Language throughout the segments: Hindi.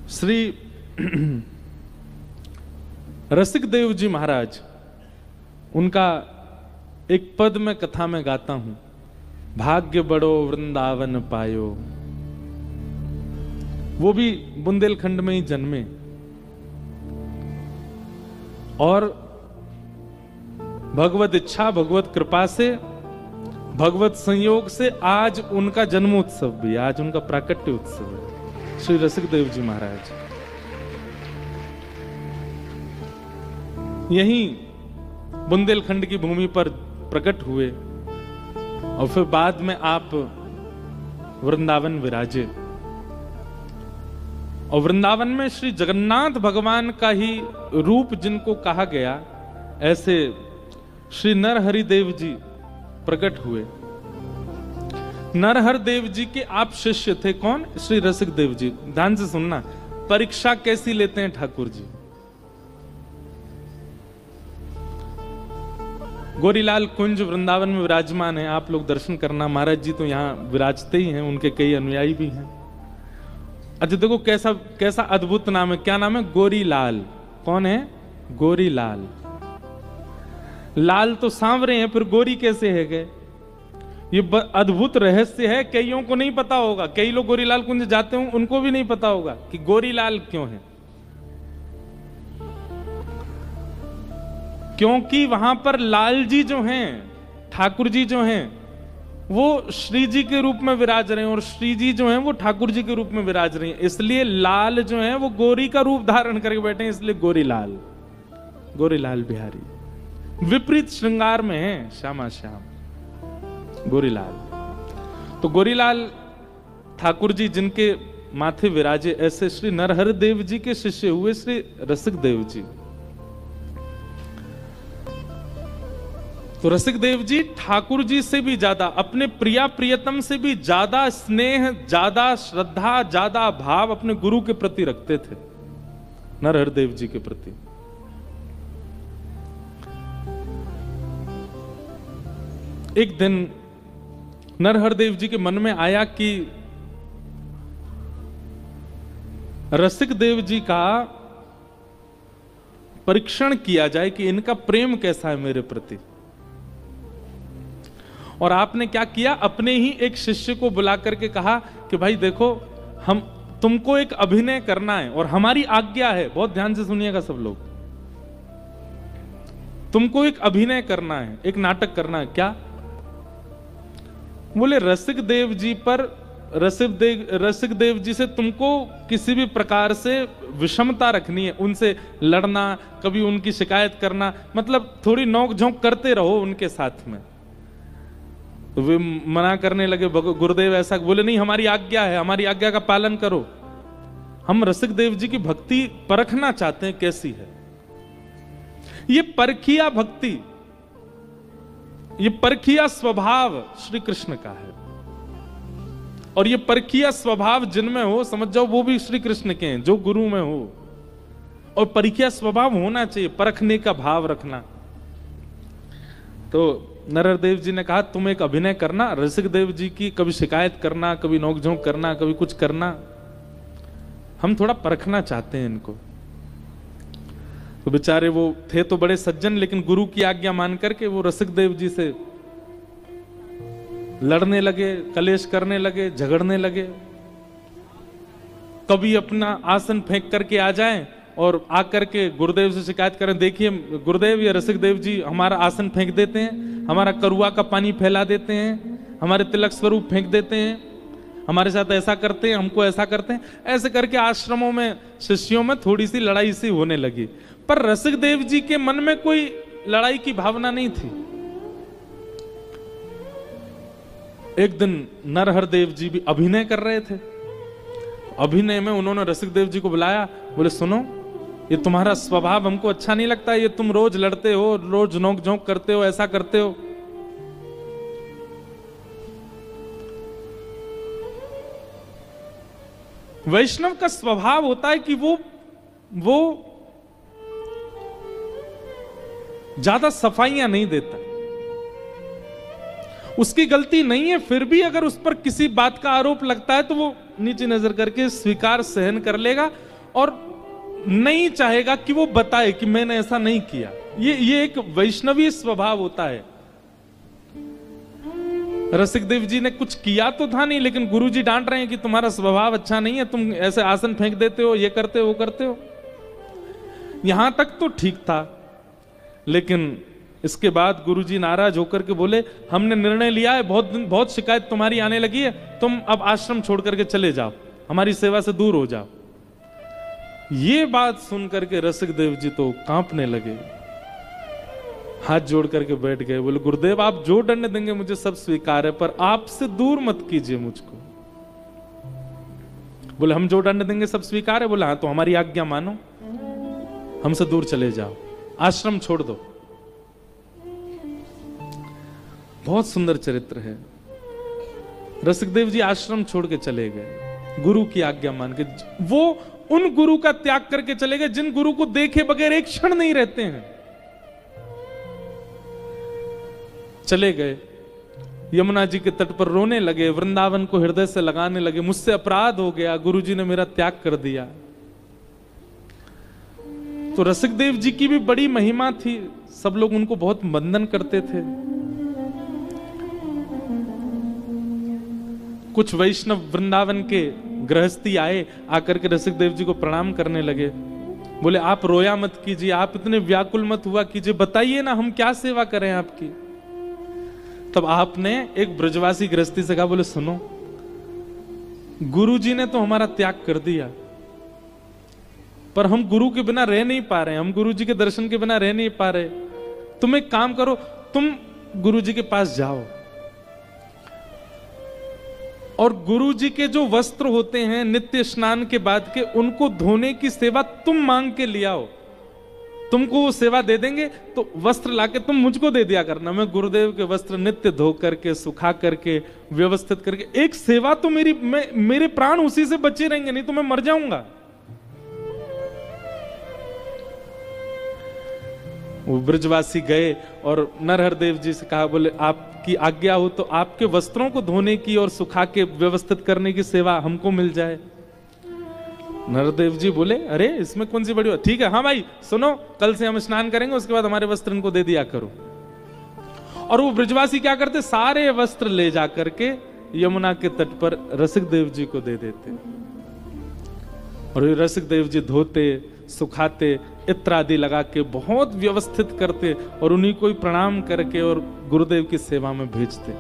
श्री रसिक देव जी महाराज, उनका एक पद में कथा में गाता हूं, भाग्य बड़ो वृंदावन पायो। वो भी बुंदेलखंड में ही जन्मे और भगवत इच्छा, भगवत कृपा से, भगवत संयोग से आज उनका जन्मोत्सव भी, आज उनका प्राकट्य उत्सव है, श्री रसिक देव जी महाराज। यहीं बुंदेलखंड की भूमि पर प्रकट हुए और फिर बाद में आप वृंदावन विराजे और वृंदावन में श्री जगन्नाथ भगवान का ही रूप जिनको कहा गया, ऐसे श्री नरहरि देव जी प्रकट हुए। नरहर देव जी के आप शिष्य थे। कौन? श्री रसिक देव जी। ध्यान से सुनना, परीक्षा कैसी लेते हैं ठाकुर जी। गोरीलाल कुंज वृंदावन में विराजमान है, आप लोग दर्शन करना। महाराज जी तो यहाँ विराजते ही हैं, उनके कई अनुयायी भी हैं। अच्छा देखो कैसा कैसा अद्भुत नाम है। क्या नाम है? गोरीलाल। कौन है? गोरीलाल। लाल तो सांवरे हैं, फिर गोरी कैसे है गए? ये अद्भुत रहस्य है, कईयों को नहीं पता होगा। कई लोग गोरीलाल कुंज जाते हों, उनको भी नहीं पता होगा कि गोरीलाल क्यों है। क्योंकि वहां पर लाल जी जो हैं, ठाकुर जी जो हैं, वो श्री जी के रूप में विराज रहे हैं और श्री जी जो हैं वो ठाकुर जी के रूप में विराज रहे हैं। इसलिए लाल जो हैं वो गोरी का रूप धारण करके बैठे हैं, इसलिए गोरीलाल, गोरीलाल बिहारी। विपरीत श्रृंगार में है, श्यामा श्याम गोरीलाल। तो गोरीलाल ठाकुर जी जिनके माथे विराजे, ऐसे श्री नरहर देव जी के शिष्य हुए श्री रसिक देव जी। तो रसिक देव जी ठाकुर जी से भी ज्यादा, अपने प्रिया प्रियतम से भी ज्यादा स्नेह, ज्यादा श्रद्धा, ज्यादा भाव अपने गुरु के प्रति रखते थे, नरहर देव जी के प्रति। एक दिन नरहर देव जी के मन में आया कि रसिक देव जी का परीक्षण किया जाए कि इनका प्रेम कैसा है मेरे प्रति। और आपने क्या किया? अपने ही एक शिष्य को बुला करके कहा कि भाई देखो, हम तुमको एक अभिनय करना है और हमारी आज्ञा है। बहुत ध्यान से सुनिएगा सब लोग। तुमको एक अभिनय करना है, एक नाटक करना है। क्या? बोले रसिक देव जी पर, रसिक देव जी से तुमको किसी भी प्रकार से विषमता रखनी है, उनसे लड़ना, कभी उनकी शिकायत करना, मतलब थोड़ी नोक झोंक करते रहो उनके साथ में। तो वे मना करने लगे, गुरुदेव ऐसा। बोले नहीं, हमारी आज्ञा है, हमारी आज्ञा का पालन करो। हम रसिक देव जी की भक्ति परखना चाहते हैं कैसी है। ये परखिया भक्ति, ये परखिया स्वभाव श्री कृष्ण का है। और ये परखिया स्वभाव जिनमें हो, समझ जाओ वो भी श्री कृष्ण के हैं, जो गुरु में हो। और परखिया स्वभाव होना चाहिए, परखने का भाव रखना। तो नरहर देव जी ने कहा तुम एक अभिनय करना, रसिक देव जी की कभी शिकायत करना, कभी नोकझोंक करना, कभी कुछ करना। हम थोड़ा परखना चाहते हैं इनको। तो बेचारे वो थे तो बड़े सज्जन, लेकिन गुरु की आज्ञा मान करके वो रसिक देव जी से लड़ने लगे, कलेश करने लगे, झगड़ने लगे। कभी अपना आसन फेंक करके आ जाएं और आकर के गुरुदेव से शिकायत करें, देखिए गुरुदेव ये रसिक देव जी हमारा आसन फेंक देते हैं, हमारा करुआ का पानी फैला देते हैं, हमारे तिलक स्वरूप फेंक देते हैं, हमारे साथ ऐसा करते हैं, हमको ऐसा करते हैं। ऐसे करके आश्रमों में, शिष्यों में थोड़ी सी लड़ाई सी होने लगी। पर रसिक देव जी के मन में कोई लड़ाई की भावना नहीं थी। एक दिन नरहर देव जी भी अभिनय कर रहे थे। अभिनय में उन्होंने रसिक देव जी को बुलाया। बोले सुनो, ये तुम्हारा स्वभाव हमको अच्छा नहीं लगता, ये तुम रोज लड़ते हो, रोज नोक झोंक करते हो, ऐसा करते हो। वैष्णव का स्वभाव होता है कि वो ज्यादा सफाइयां नहीं देता। उसकी गलती नहीं है, फिर भी अगर उस पर किसी बात का आरोप लगता है तो वो नीचे नजर करके स्वीकार सहन कर लेगा और नहीं चाहेगा कि वो बताए कि मैंने ऐसा नहीं किया। ये एक वैष्णवी स्वभाव होता है। रसिकदेव जी ने कुछ किया तो था नहीं, लेकिन गुरुजी डांट रहे हैं कि तुम्हारा स्वभाव अच्छा नहीं है, तुम ऐसे आसन फेंक देते हो, ये करते हो, वो करते हो। यहां तक तो ठीक था, लेकिन इसके बाद गुरुजी नाराज होकर के बोले, हमने निर्णय लिया है, बहुत शिकायत तुम्हारी आने लगी है, तुम अब आश्रम छोड़ करके चले जाओ, हमारी सेवा से दूर हो जाओ। ये बात सुनकर के रसिकदेव जी तो कांपने लगे, हाथ जोड़ करके बैठ गए। बोले, गुरुदेव आप जो दंड देंगे मुझे सब स्वीकार है, पर आपसे दूर मत कीजिए मुझको। बोले, हम जो दंड देंगे सब स्वीकार है। बोले, हाँ तो हमारी आज्ञा मानो, हमसे दूर चले जाओ, आश्रम छोड़ दो। बहुत सुंदर चरित्र है। रसिकदेव जी आश्रम छोड़ के चले गए, गुरु की आज्ञा मान के। वो उन गुरु का त्याग करके चले गए जिन गुरु को देखे बगैर एक क्षण नहीं रहते हैं। चले गए, यमुना जी के तट पर रोने लगे, वृंदावन को हृदय से लगाने लगे, मुझसे अपराध हो गया, गुरुजी ने मेरा त्याग कर दिया। तो रसिकदेव जी की भी बड़ी महिमा थी, सब लोग उनको बहुत वंदन करते थे। कुछ वैष्णव वृंदावन के गृहस्थी आए, आकर के रसिकदेव जी को प्रणाम करने लगे। बोले, आप रोया मत कीजिए, आप इतने व्याकुल मत हुआ कीजिए, बताइए ना हम क्या सेवा करें आपकी। तब आपने एक ब्रजवासी गृहस्थी से कहा, बोले सुनो, गुरुजी ने तो हमारा त्याग कर दिया, पर हम गुरु के बिना रह नहीं पा रहे, हम गुरुजी के दर्शन के बिना रह नहीं पा रहे। तुम एक काम करो, तुम गुरुजी के पास जाओ और गुरुजी के जो वस्त्र होते हैं नित्य स्नान के बाद के, उनको धोने की सेवा तुम मांग के ले आओ, तुमको वो सेवा दे देंगे। तो वस्त्र लाके तुम मुझको दे दिया करना, मैं गुरुदेव के वस्त्र नित्य धो करके, सुखा करके, व्यवस्थित करके, एक सेवा तो मेरे प्राण उसी से बचे रहेंगे, नहीं तो मैं मर जाऊंगा। वो ब्रजवासी गए और नरहरदेव जी से कहा, बोले आपकी आज्ञा हो तो आपके वस्त्रों को धोने की और सुखा के व्यवस्थित करने की सेवा हमको मिल जाए। नरदेव जी बोले, अरे इसमें कौन सी बड़ी बात, ठीक है, हाँ भाई सुनो, कल से हम स्नान करेंगे, उसके बाद हमारे वस्त्र इनको दे दिया करो। और वो ब्रजवासी क्या करते, सारे वस्त्र ले जा करके यमुना के तट पर रसिकदेव जी को दे देते, और रसिकदेव जी धोते, सुखाते, इत्र आदि लगा के बहुत व्यवस्थित करते, और उन्हीं को प्रणाम करके और गुरुदेव की सेवा में भेजते।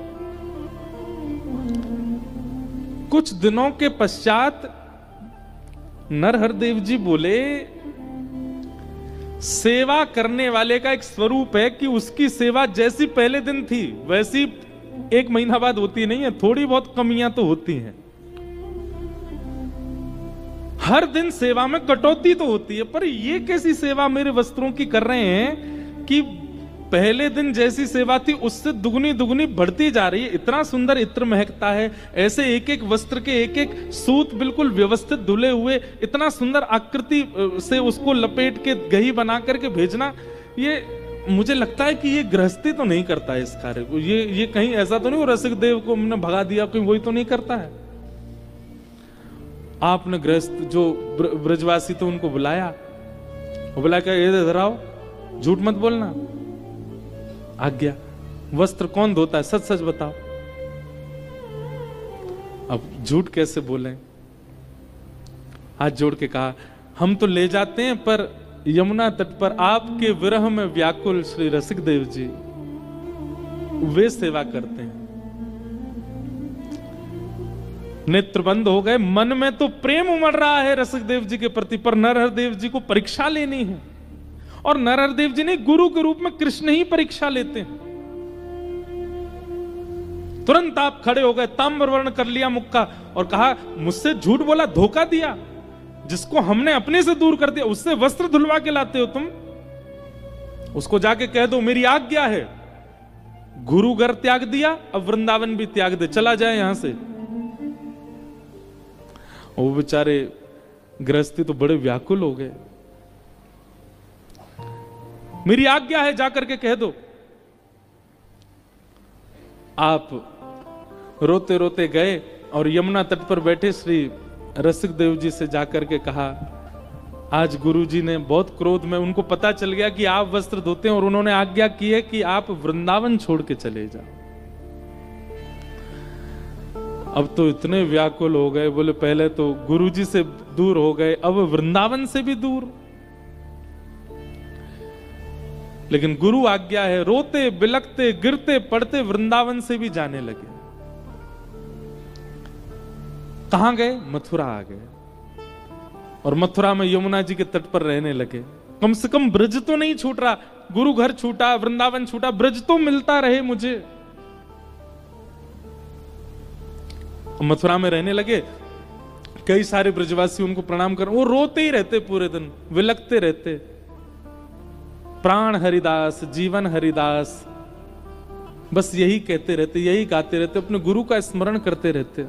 कुछ दिनों के पश्चात नरहरदेव जी बोले, सेवा करने वाले का एक स्वरूप है कि उसकी सेवा जैसी पहले दिन थी वैसी एक महीना बाद होती नहीं है, थोड़ी बहुत कमियां तो होती हैं। हर दिन सेवा में कटौती तो होती है, पर ये कैसी सेवा मेरे वस्त्रों की कर रहे हैं कि पहले दिन जैसी सेवा थी उससे दुगनी दुगनी बढ़ती जा रही है। इतना सुंदर इत्र महकता है, ऐसे एक एक वस्त्र के एक एक सूत बिल्कुल व्यवस्थित धुले हुए, इतना सुंदर आकृति से उसको लपेट के गही बना करके भेजना, ये मुझे लगता है कि ये गृहस्थी तो नहीं करता है इस कार्य को। ये कहीं ऐसा तो नहीं वो रसिकदेव को हमने भगा दिया, कहीं वही तो नहीं करता है। आपने गृहस्थ जो ब्रजवासी तो उनको बुलाया, वो बुला के ये इधर आओ, झूठ मत बोलना, आज्ञा, वस्त्र कौन धोता है, सच सच बताओ। अब झूठ कैसे बोले, हाथ जोड़ के कहा, हम तो ले जाते हैं, पर यमुना तट पर आपके विरह में व्याकुल श्री रसिकदेव जी वे सेवा करते हैं। नेत्र बंद हो गए, मन में तो प्रेम उमड़ रहा है रसिकदेव जी के प्रति, पर नरहरदेव जी को परीक्षा लेनी है, और नरहरदेव जी ने गुरु के रूप में कृष्ण ही परीक्षा लेते हैं। तुरंत आप खड़े हो गए, ताम्रवर्ण कर लिया मुख का और कहा, मुझसे झूठ बोला, धोखा दिया, जिसको हमने अपने से दूर कर दिया उससे वस्त्र धुलवा के लाते हो तुम। उसको जाके कह दो मेरी आज्ञा है, गुरु घर त्याग दिया, अब वृंदावन भी त्याग दे, चला जाए यहां से। वो बेचारे गृहस्थी तो बड़े व्याकुल हो गए। मेरी आज्ञा है, जाकर के कह दो। आप रोते रोते गए और यमुना तट पर बैठे श्री रसिकदेव जी से जाकर के कहा, आज गुरुजी ने बहुत क्रोध में, उनको पता चल गया कि आप वस्त्र धोते हैं और उन्होंने आज्ञा की है कि आप वृंदावन छोड़ के चले जाओ। अब तो इतने व्याकुल हो गए, बोले पहले तो गुरुजी से दूर हो गए, अब वृंदावन से भी दूर। लेकिन गुरु आज्ञा है, रोते बिलखते गिरते पड़ते वृंदावन से भी जाने लगे। कहां गए? मथुरा आ गए और मथुरा में यमुना जी के तट पर रहने लगे। कम से कम ब्रज तो नहीं छूट रहा, गुरु घर छूटा, वृंदावन छूटा, ब्रज तो मिलता रहे मुझे। मथुरा में रहने लगे, कई सारे ब्रजवासी उनको प्रणाम कर, वो रोते ही रहते, पूरे दिन विलखते रहते, प्राण हरिदास जीवन हरिदास, बस यही कहते रहते, यही गाते रहते, अपने गुरु का स्मरण करते रहते।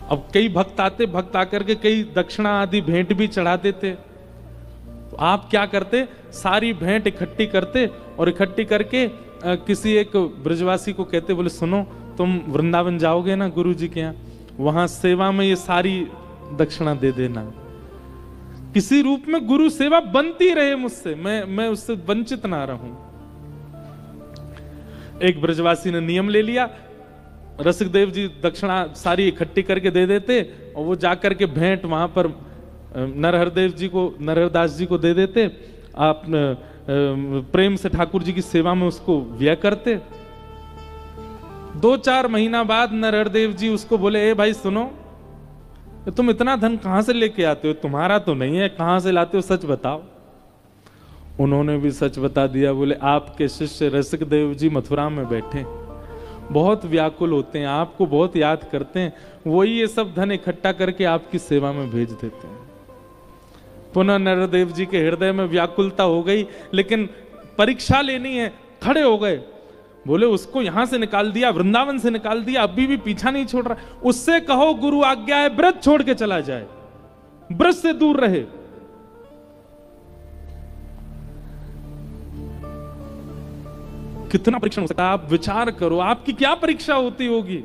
अब कई भक्त आते, भक्त आकर के कई दक्षिणा आदि भेंट भी चढ़ा देते। तो आप क्या करते? सारी भेंट इकट्ठी करते और इकट्ठी करके किसी एक ब्रजवासी को कहते, बोले सुनो, तुम वृंदावन जाओगे ना गुरु जी के यहाँ, वहां सेवा में ये सारी दक्षिणा दे देना। किसी रूप में गुरु सेवा बनती रहे मुझसे, मैं उससे वंचित ना रहूं। एक ब्रजवासी ने नियम ले लिया, रसिकदेव जी दक्षिणा सारी इकट्ठी करके दे देते और वो जाकर के भेंट वहां पर नरहरदेव जी को, नरहरदास जी को दे देते। आप प्रेम से ठाकुर जी की सेवा में उसको व्यय करते। 2-4 महीना बाद नरहरदेव जी उसको बोले, ए भाई सुनो, तुम इतना धन कहां से लेके आते हो? तुम्हारा तो नहीं है, कहां से लाते हो, सच बताओ। उन्होंने भी सच बता दिया। बोले आपके शिष्य रसिकदेव जी मथुरा में बैठे, बहुत व्याकुल होते हैं, आपको बहुत याद करते हैं, वही ये सब धन इकट्ठा करके आपकी सेवा में भेज देते हैं। पुनः नरदेव जी के हृदय में व्याकुलता हो गई, लेकिन परीक्षा लेनी है, खड़े हो गए। बोले उसको यहां से निकाल दिया, वृंदावन से निकाल दिया, अभी भी पीछा नहीं छोड़ रहा, उससे कहो गुरु आज्ञा है ब्रज छोड़ के चला जाए, ब्रज से दूर रहे। कितना परीक्षण हो सकता है? आप विचार करो, आपकी क्या परीक्षा होती होगी,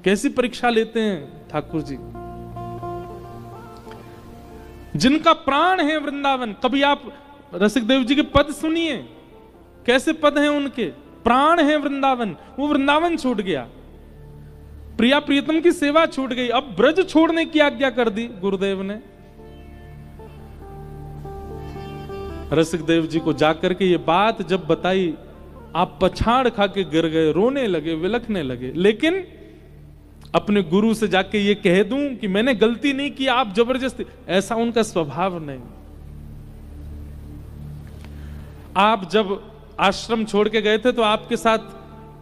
कैसी परीक्षा लेते हैं ठाकुर जी, जिनका प्राण है वृंदावन। कभी आप रसिकदेव जी के पद सुनिए, कैसे पद हैं उनके, प्राण है वृंदावन, वो वृंदावन छूट गया, प्रिया प्रियतम की सेवा छूट गई, अब ब्रज छोड़ने की आज्ञा कर दी गुरुदेव ने। रसिकदेव जी को जाकर के ये बात जब बताई, आप पछाड़ खा के गिर गए, रोने लगे, विलखने लगे। लेकिन अपने गुरु से जाके ये कह दूं कि मैंने गलती नहीं की, आप जबरदस्ती, ऐसा उनका स्वभाव नहीं। आप जब आश्रम छोड़ के गए थे तो आपके साथ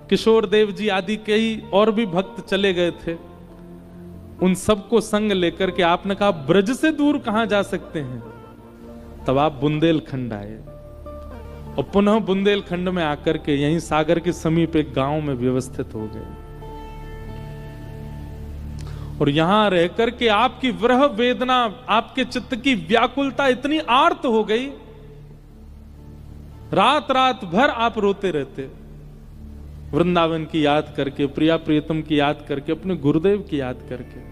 किशोर देव जी आदि कई और भी भक्त चले गए थे। उन सबको संग लेकर के आपने कहा ब्रज से दूर कहां जा सकते हैं। तब आप बुंदेलखंड आए और पुनः बुंदेलखंड में आकर के यहीं सागर के समीप एक गांव में व्यवस्थित हो गए और यहां रहकर के आपकी विरह वेदना, आपके चित्त की व्याकुलता इतनी आर्त हो गई, रात रात भर आप रोते रहते, वृंदावन की याद करके, प्रिया प्रियतम की याद करके, अपने गुरुदेव की याद करके।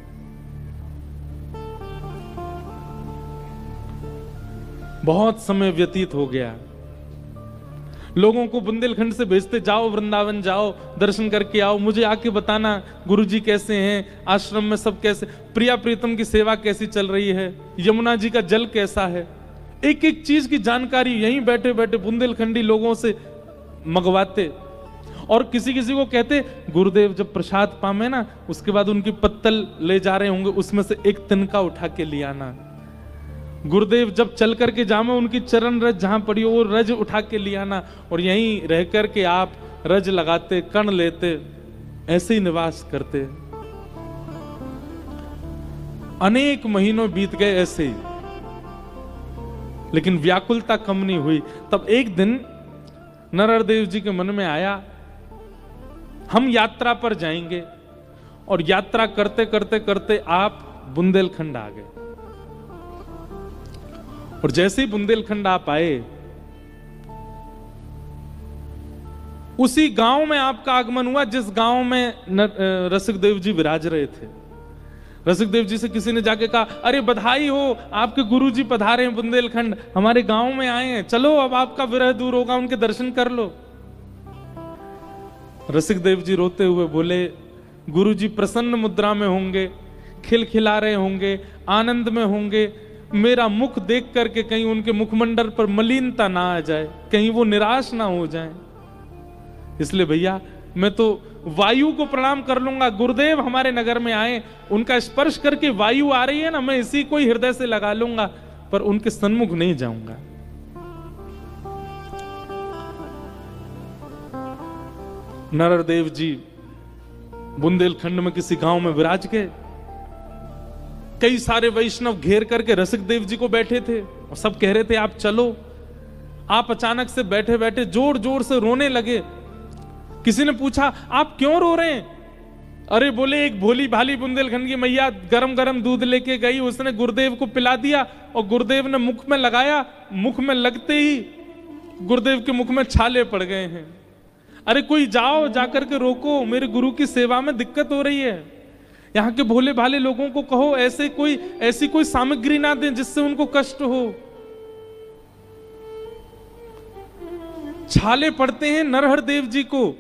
बहुत समय व्यतीत हो गया, लोगों को बुंदेलखंड से भेजते, जाओ वृंदावन जाओ, दर्शन करके आओ, मुझे आके बताना गुरुजी कैसे हैं, आश्रम में सब कैसे, प्रिया प्रीतम की सेवा कैसी चल रही है, यमुना जी का जल कैसा है, एक एक चीज की जानकारी यहीं बैठे बैठे बुंदेलखंडी लोगों से मंगवाते। और किसी किसी को कहते गुरुदेव जब प्रसाद पामे ना, उसके बाद उनकी पत्तल ले जा रहे होंगे, उसमें से एक तिनका उठा के ले आना। गुरुदेव जब चल करके जामे, उनकी चरण रज जहां पड़ी हो वो रज उठा के ले आना, और यहीं रह करके आप रज लगाते, कण लेते, ऐसे ही निवास करते। अनेक महीनों बीत गए ऐसे ही, लेकिन व्याकुलता कम नहीं हुई। तब एक दिन नरहरदेव जी के मन में आया, हम यात्रा पर जाएंगे, और यात्रा करते करते करते आप बुंदेलखंड आ गए। और जैसे ही बुंदेलखंड आप आए, उसी गांव में आपका आगमन हुआ जिस गांव में रसिकदेव जी विराज रहे थे। रसिकदेव जी से किसी ने जाके कहा, अरे बधाई हो, आपके गुरुजी पधारे हैं बुंदेलखंड, हमारे गांव में आए हैं, चलो अब आपका विरह दूर होगा, उनके दर्शन कर लो। रसिकदेव जी रोते हुए बोले, गुरुजी प्रसन्न मुद्रा में होंगे, खिलखिला रहे होंगे, आनंद में होंगे, मेरा मुख देख करके कहीं उनके मुखमंडल पर मलिनता ना आ जाए, कहीं वो निराश ना हो जाए, इसलिए भैया मैं तो वायु को प्रणाम कर लूंगा। गुरुदेव हमारे नगर में आए, उनका स्पर्श करके वायु आ रही है ना, मैं इसी को ही हृदय से लगा लूंगा, पर उनके सन्मुख नहीं जाऊंगा। नरदेव जी बुंदेलखंड में किसी गांव में विराज गए, कई सारे वैष्णव घेर करके रसिकदेव जी को बैठे थे और सब कह रहे थे आप चलो। आप अचानक से बैठे बैठे जोर जोर से रोने लगे। किसी ने पूछा आप क्यों रो रहे हैं? अरे बोले, एक भोली भाली बुंदेलखंड की मैया गरम गरम दूध लेके गई, उसने गुरुदेव को पिला दिया और गुरुदेव ने मुख में लगाया, मुख में लगते ही गुरुदेव के मुख में छाले पड़ गए हैं। अरे कोई जाओ, जाकर के रोको, मेरे गुरु की सेवा में दिक्कत हो रही है। यहाँ के भोले भाले लोगों को कहो ऐसी कोई सामग्री ना दें जिससे उनको कष्ट हो। छाले पड़ते हैं नरहर देव जी को,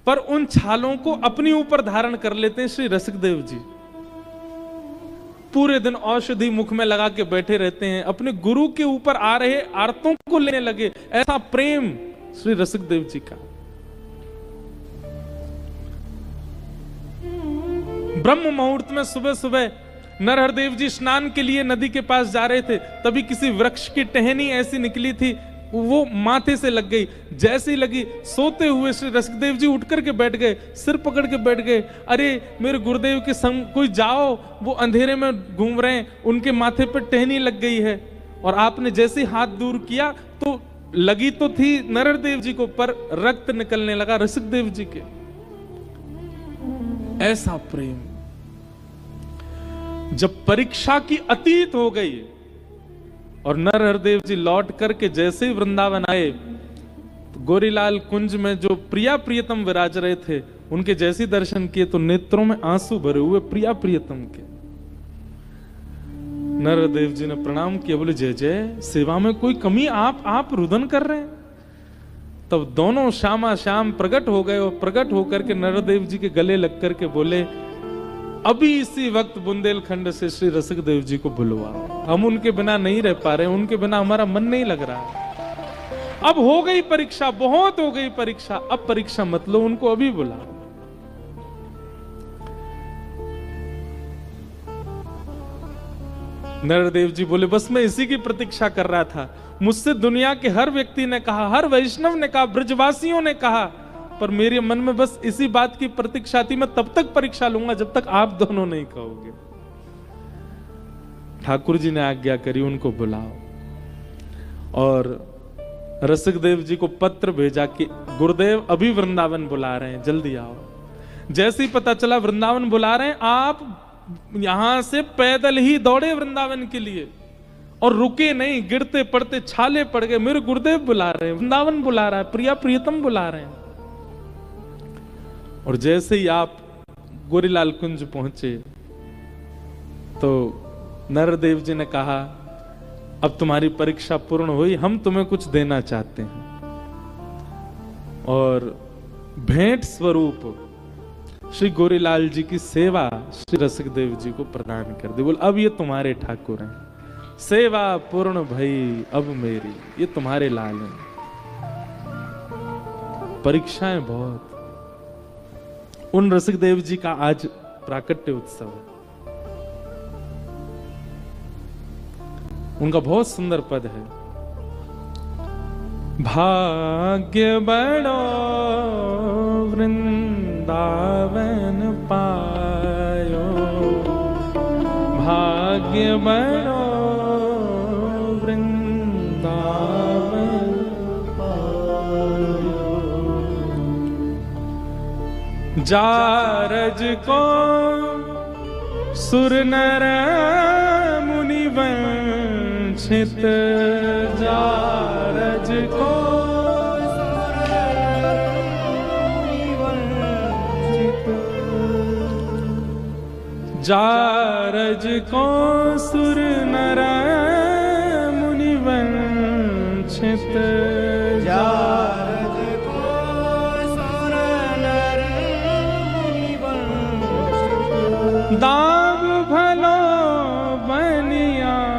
पर उन छालों को अपने ऊपर धारण कर लेते हैं श्री रसिकदेव जी। पूरे दिन औषधि मुख में लगा के बैठे रहते हैं, अपने गुरु के ऊपर आ रहे आर्तों को लेने लगे। ऐसा प्रेम श्री रसिकदेव जी का। ब्रह्म मुहूर्त में सुबह सुबह नरहर देव जी स्नान के लिए नदी के पास जा रहे थे, तभी किसी वृक्ष की टहनी ऐसी निकली थी, वो माथे से लग गई। जैसे ही लगी, सोते हुए श्री रसिकदेव जी उठ करके बैठ गए, सिर पकड़ के बैठ गए। अरे मेरे गुरुदेव के संग कोई जाओ, वो अंधेरे में घूम रहे हैं, उनके माथे पर टहनी लग गई है। और आपने जैसे हाथ दूर किया तो लगी तो थी नरहर देव जी को, पर रक्त निकलने लगा रसिकदेव जी के। ऐसा प्रेम। जब परीक्षा की अतीत हो गई और नरहर देव जी लौट करके जैसे ही वृंदावन आए, तो गोरीलाल कुंज में जो प्रिया प्रियतम विराज रहे थे, उनके जैसे दर्शन किए तो नेत्रों में आंसू भरे हुए प्रिया प्रियतम के। नरहर देव जी ने प्रणाम किया, बोले जय जय, सेवा में कोई कमी आप रुदन कर रहे हैं। तब दोनों श्यामा श्याम प्रकट हो गए और प्रकट होकर के नरहर देव जी के गले लग करके बोले, अभी इसी वक्त बुंदेलखंड से श्री रसिकदेव जी को बुलवाओ, हम उनके बिना नहीं रह पा रहे, उनके बिना हमारा मन नहीं लग रहा। अब हो गई परीक्षा, बहुत हो गई परीक्षा, अब परीक्षा मत लो, उनको अभी बुलाओ। नरहर देव जी बोले, बस मैं इसी की प्रतीक्षा कर रहा था। मुझसे दुनिया के हर व्यक्ति ने कहा, हर वैष्णव ने कहा, ब्रजवासियों ने कहा, पर मेरे मन में बस इसी बात की प्रतीक्षा थी, मैं तब तक परीक्षा लूंगा जब तक आप दोनों नहीं कहोगे। ठाकुर जी ने आज्ञा करी, उनको बुलाओ। और रसिकदेव जी को पत्र भेजा कि गुरुदेव अभी वृंदावन बुला रहे हैं, जल्दी आओ। जैसे ही पता चला वृंदावन बुला रहे हैं, आप यहां से पैदल ही दौड़े वृंदावन के लिए और रुके नहीं, गिरते पड़ते छाले पड़ गए। मेरे गुरुदेव बुला रहे हैं, वृंदावन बुला रहा है, प्रिया प्रियतम बुला रहे हैं। और जैसे ही आप गोरीलाल कुंज पहुंचे तो नरहर देव जी ने कहा, अब तुम्हारी परीक्षा पूर्ण हुई, हम तुम्हें कुछ देना चाहते हैं। और भेंट स्वरूप श्री गोरीलाल जी की सेवा श्री रसिकदेव जी को प्रदान कर दी। बोल, अब ये तुम्हारे ठाकुर हैं, सेवा पूर्ण भई अब मेरी, ये तुम्हारे लाल हैं। परीक्षाएं बहुत। उन रसिकदेव जी का आज प्राकट्य उत्सव है। उनका बहुत सुंदर पद है, भाग्य बड़ो वृंदावन पायो, भाग्य बड़ो वृंदावन पायो, जारज को सुर नर मुनि वंचित, जारज को जारज को सुर नर मुनि वंचित, जारज को सुर नर मुनि वंचित, दाग भलो बनियायो,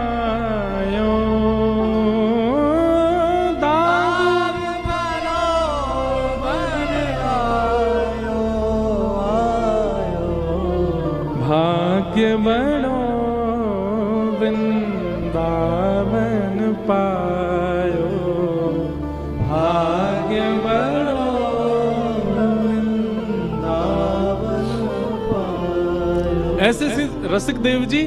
दाग भलो बनियायो, भाग्य बड़ो वृंदावन पायो, भाग्य बड़ो वृंदावन पायो। ऐसे रसिक देव जी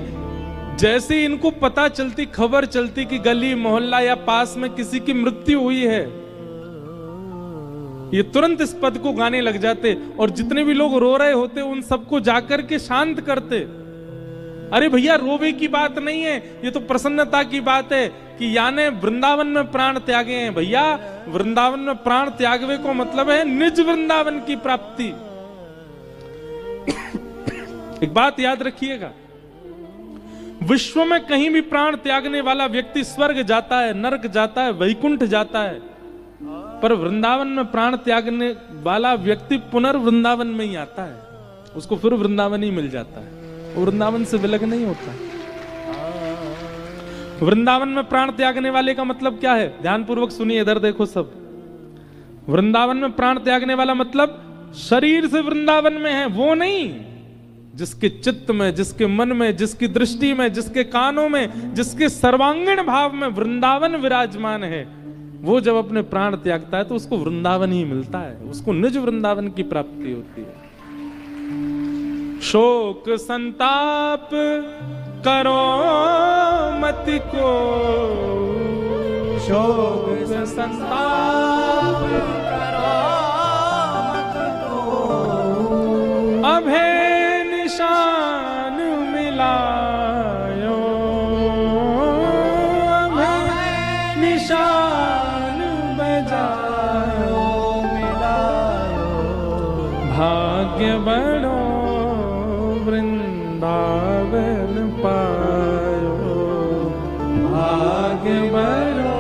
जैसे इनको पता चलती, खबर चलती कि गली मोहल्ला या पास में किसी की मृत्यु हुई है, ये तुरंत इस पद को गाने लग जाते और जितने भी लोग रो रहे होते उन सबको जाकर के शांत करते। अरे भैया रोवे की बात नहीं है, ये तो प्रसन्नता की बात है कि याने वृंदावन में प्राण त्यागे हैं। भैया वृंदावन में प्राण त्यागवे को मतलब है निज वृंदावन की प्राप्ति। एक बात याद रखिएगा, विश्व में कहीं भी प्राण त्यागने वाला व्यक्ति स्वर्ग जाता है, नरक जाता है, वैकुंठ जाता है, पर वृंदावन में प्राण त्यागने वाला व्यक्ति पुनर्वृंदावन में ही आता है, उसको फिर वृंदावन ही मिल जाता है, वो वृंदावन से विलग नहीं होता। वृंदावन में प्राण त्यागने वाले का मतलब क्या है? ध्यान पूर्वक सुनिए, इधर देखो सब। वृंदावन में प्राण त्यागने वाला मतलब शरीर से वृंदावन में है वो नहीं, जिसके चित्त में, जिसके मन में, जिसकी दृष्टि में, जिसके कानों में, जिसके सर्वांगीण भाव में वृंदावन विराजमान है, वो जब अपने प्राण त्यागता है तो उसको वृंदावन ही मिलता है, उसको निज वृंदावन की प्राप्ति होती है। शोक संताप करो मति को, शोक संताप करो मत को, अभय निशान मिलायो, अभय निशान बजायो, मिलायो, भाग्य बड़ो वृंदावन पायो, भाग्य बड़ो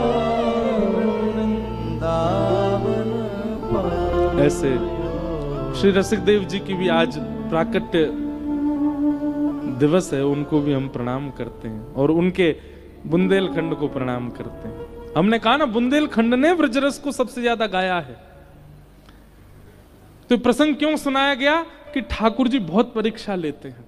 वृंदावन पायो। ऐसे श्री रसिक देव जी की भी आज प्राकट्य दिवस है, उनको भी हम प्रणाम करते हैं और उनके बुंदेलखंड को प्रणाम करते हैं। हमने कहा ना बुंदेलखंड ने ब्रजरस को सबसे ज्यादा गाया है। तो प्रसंग क्यों सुनाया गया कि ठाकुर जी बहुत परीक्षा लेते हैं।